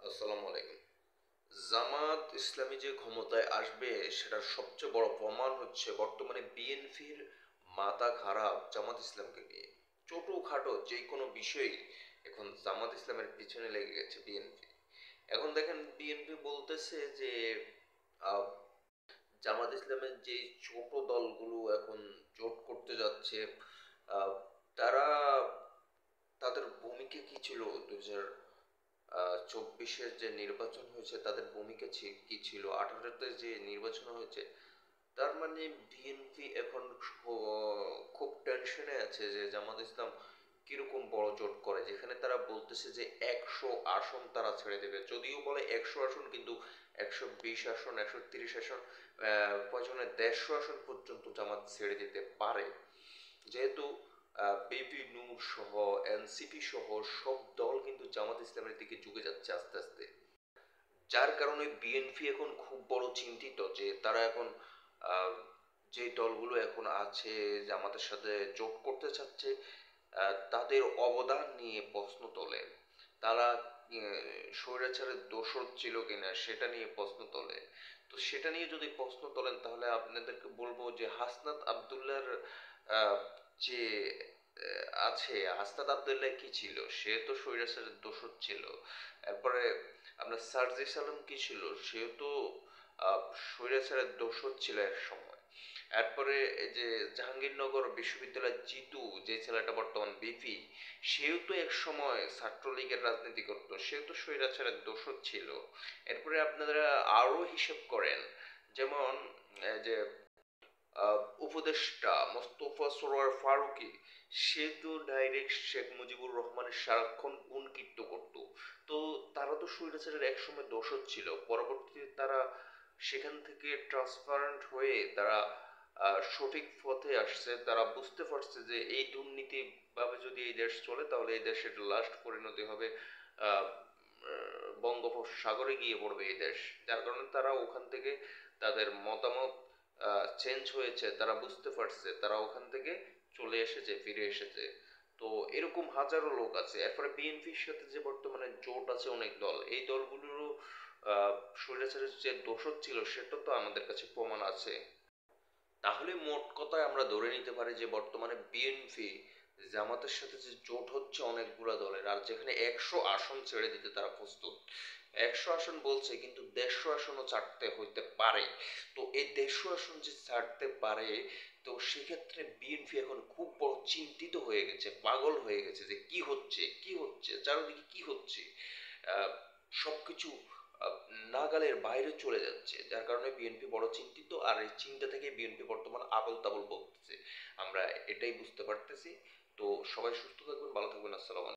আসসালামু আলাইকুম। জামাত ইসলামী যে ক্ষমতায় আসবে সেটার সবচেয়ে বড় প্রমাণ হচ্ছে বর্তমানে বিএনপির মাথা খারাপ জামাত ইসলামকে নিয়ে। ছোটখাটো যে কোনো বিষয়ই এখন জামাত ইসলামের পিছনে লেগে গেছে বিএনপি। এখন দেখেন বিএনপি বলতেছে যে আহ, জামাত ইসলামের যে ছোট দলগুলো এখন জোট করতে যাচ্ছে, আহ, তারা তাদের ভূমিকা কি ছিল 2024-এর যে নির্বাচন হয়েছে তাদের ভূমিকা কি ছিল, 18-তে যে নির্বাচন হয়েছে, তার মানে বিএনপি এখন খুব টেনশনে আছে যে জামাত ইসলাম কিরকম বড় জোট করে, যেখানে তারা বলতেছে যে 100 আসন তারা ছেড়ে দেবে। যদিও বলে 100 আসন, কিন্তু 120 আসন, 130 আসন, প্রয়োজনে 150 আসন পর্যন্ত জামাত ছেড়ে দিতে পারে। যেহেতু পিপি নূর সহ এনসিপি সহ সব দল কিন্তু জামাত ইসলামের দিকে ঝুঁকে যাচ্ছে আস্তে আস্তে, যার কারণে বিএনপি এখন খুব বড় চিন্তিত যে তারা এখন আহ, যে দলগুলো এখন আছে জামাতের সাথে জোট করতে চাচ্ছে, তাদের অবদান নিয়ে প্রশ্ন তোলে। তারা স্বৈরাচারের দোসর ছিল কিনা সেটা নিয়ে প্রশ্ন তোলে। তো সেটা নিয়ে যদি প্রশ্ন তোলেন তাহলে আপনাদেরকে বলবো যে হাসনাত আবদুল্লাহর আহ, যে আছে, হাসনাত আবদুল্লাহ কি ছিল, সে তো স্বৈরাচারের দোসর ছিল। এরপরে আপনার সার্জিস আলম কি ছিল, সেও তো স্বৈরাচারের দোসর ছিল এক সময়। এরপরে এই যে জাহাঙ্গীরনগর বিশ্ববিদ্যালয়ের জিতু, যে ছেলেটা বর্তমান বিপি, সেও তো এক সময় ছাত্রলীগের রাজনীতি করতো, সেও তো স্বৈরাচারের দোসর ছিল। এরপরে আপনারা আরো হিসেব করেন, যেমন এই যে উপদেষ্টা মোস্তফা সরোয়ার ফারুকী, সে তো ডাইরেক্ট শেখ মুজিবুর রহমানের সারাক্ষণ গুণকীর্ত করত। তো তারা তো স্বৈরাচারের একসময় দোষর ছিল, পরবর্তীতে তারা সেখান থেকে ট্রান্সপারেন্ট হয়ে তারা সঠিক পথে আসছে। তারা বুঝতে পারছে যে এই দুর্নীতি ভাবে যদি এই দেশ চলে তাহলে এই দেশের লাস্ট পরিণতি হবে আহ, বঙ্গোপসাগরে গিয়ে পড়বে এই দেশ। যার কারণে তারা ওখান থেকে তাদের মতামত চেঞ্জ হয়েছে, তারা বুঝতে পারছে, তারা ওখান থেকে চলে এসেছে, ফিরে এসেছে। তো এরকম হাজারো লোক আছে। এরপরে বিএনপির সাথে যে বর্তমানে জোট আছে অনেক দল, এই দলগুলোরও স্বৈরাচারের যে দোষর ছিল সেটা তো আমাদের কাছে প্রমাণ আছে। তাহলে মোট কথায় আমরা ধরে নিতে পারি যে বর্তমানে বিএনপি জামাতের সাথে যে জোট হচ্ছে অনেকগুলা দলের, আর যেখানে 100 আসন ছেড়ে দিতে তারা প্রস্তুত। 100 আসন বলছে, কিন্তু 150 আসনও ছাড়তে হইতে পারে। তো এই 150 আসন যে ছাড়তে পারে, তো সেক্ষেত্রে বিএনপি এখন খুব বড় চিন্তিত হয়ে গেছে, পাগল হয়ে গেছে যে কি হচ্ছে কি হচ্ছে, চারিদিকে কি হচ্ছে। আহ, সবকিছু আহ, নাগালের বাইরে চলে যাচ্ছে, যার কারণে বিএনপি বড় চিন্তিত। আর এই চিন্তা থেকে বিএনপি বর্তমান আবল তাবল বলতেছে, আমরা এটাই বুঝতে পারতেছি। তো সবাই সুস্থ থাকবেন, ভালো থাকবেন, আসসালাম আলাইকুম।